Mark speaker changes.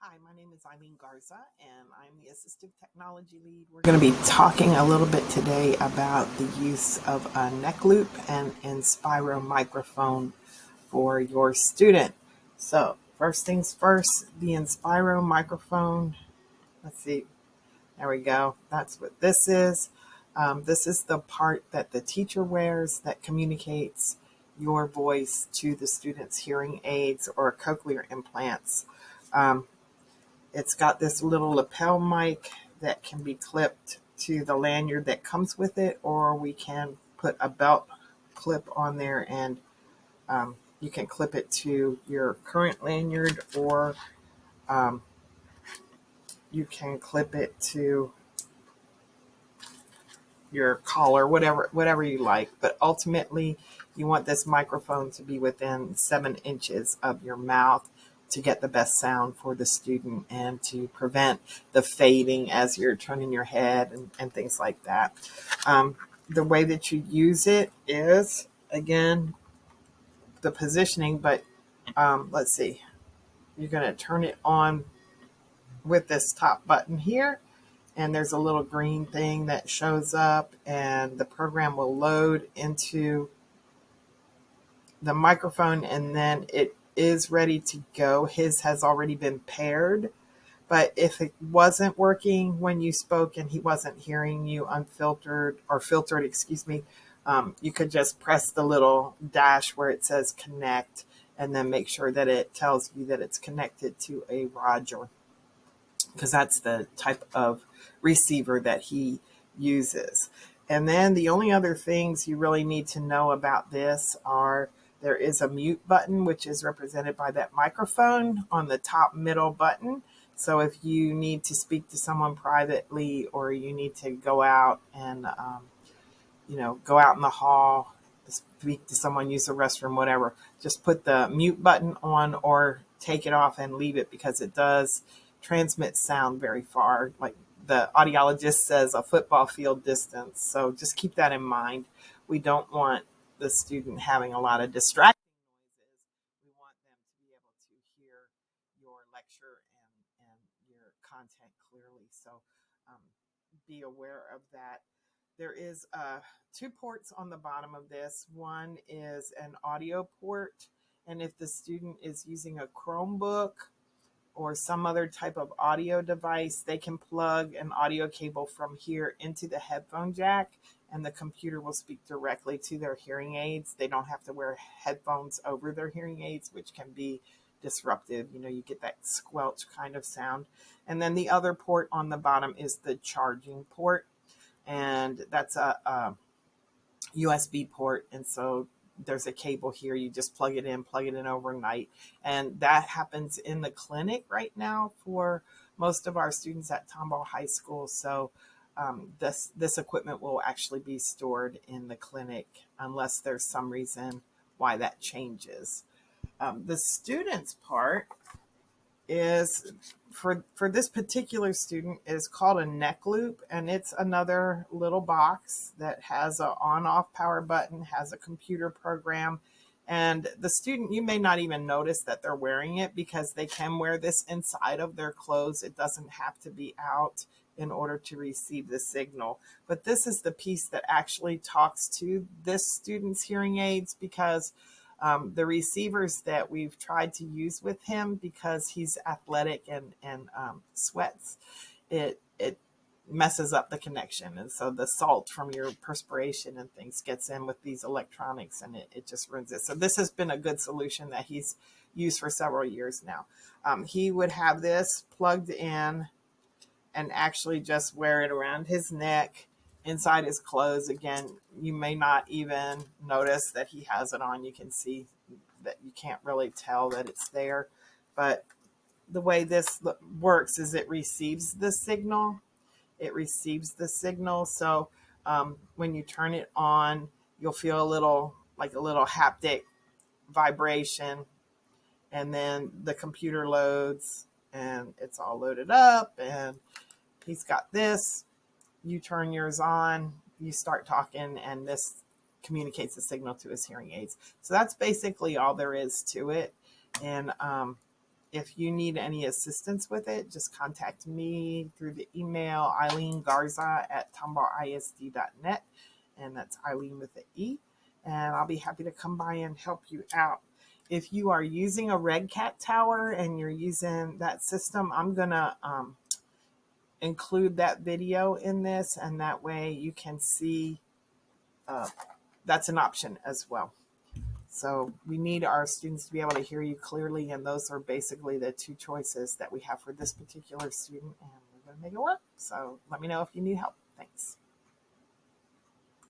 Speaker 1: Hi, my name is Eileen Garza, and I'm the Assistive Technology Lead. We're going to be talking a little bit today about the use of a neck loop and Inspiro microphone for your student. So, first things first, the Inspiro microphone. Let's see, there we go. That's what this is. This is the part that the teacher wears that communicates your voice to the student's hearing aids or cochlear implants. It's got this little lapel mic that can be clipped to the lanyard that comes with it, or we can put a belt clip on there and you can clip it to your current lanyard, or um, you can clip it to your collar, whatever you like. But ultimately, you want this microphone to be within 7 inches of your mouth to get the best sound for the student and to prevent the fading as you're turning your head and things like that. The way that you use it is, again, the positioning, but let's see. You're going to turn it on with this top button here, and there's a little green thing that shows up, and the program will load into the microphone, and then it is ready to go. His has already been paired, but if it wasn't working when you spoke and he wasn't hearing you unfiltered or filtered, you could just press the little dash where it says connect, and then make sure that it tells you that it's connected to a Roger, because that's the type of receiver that he uses. And then the only other things you really need to know about this are there is a mute button, which is represented by that microphone on the top middle button. So if you need to speak to someone privately, or you need to go out and, go out in the hall, speak to someone, use the restroom, whatever, just put the mute button on or take it off and leave it, because it does transmit sound very far. Like the audiologist says, a football field distance. So just keep that in mind. We don't want the student having a lot of distracting noises. We want them to be able to hear your lecture and your content clearly. So be aware of that. There is 2 ports on the bottom of this. One is an audio port, and if the student is using a Chromebook or some other type of audio device, they can plug an audio cable from here into the headphone jack, and the computer will speak directly to their hearing aids. They don't have to wear headphones over their hearing aids, which can be disruptive. You get that squelch kind of sound. And then the other port on the bottom is the charging port, and that's a USB port. And so there's a cable here. You just plug it in overnight. And that happens in the clinic right now for most of our students at Tomball High School. So this equipment will actually be stored in the clinic unless there's some reason why that changes. The students part is for this particular student is called a neck loop, and it's another little box that has a on-off power button, has a computer program, and the student, you may not even notice that they're wearing it, because they can wear this inside of their clothes. It doesn't have to be out in order to receive the signal. But this is the piece that actually talks to this student's hearing aids, because the receivers that we've tried to use with him, because he's athletic and sweats, it messes up the connection. And so the salt from your perspiration and things gets in with these electronics, and it just ruins it. So this has been a good solution that he's used for several years now. He would have this plugged in and actually just wear it around his neck, inside his clothes. Again, you may not even notice that he has it on. You can see that you can't really tell that it's there. But the way this works is it receives the signal. So when you turn it on, you'll feel a little haptic vibration. And then the computer loads, and it's all loaded up, and he's got this. You turn yours on, you start talking, and this communicates the signal to his hearing aids. So that's basically all there is to it. And If you need any assistance with it, just contact me through the email eileengarza@tomballISD.net, and that's Eileen with the E, and I'll be happy to come by and help you out. If you are using a Red Cat tower and you're using that system, I'm going to include that video in this, and that way you can see that's an option as well. So we need our students to be able to hear you clearly, and those are basically the two choices that we have for this particular student, and we're going to make it work. So let me know if you need help. Thanks.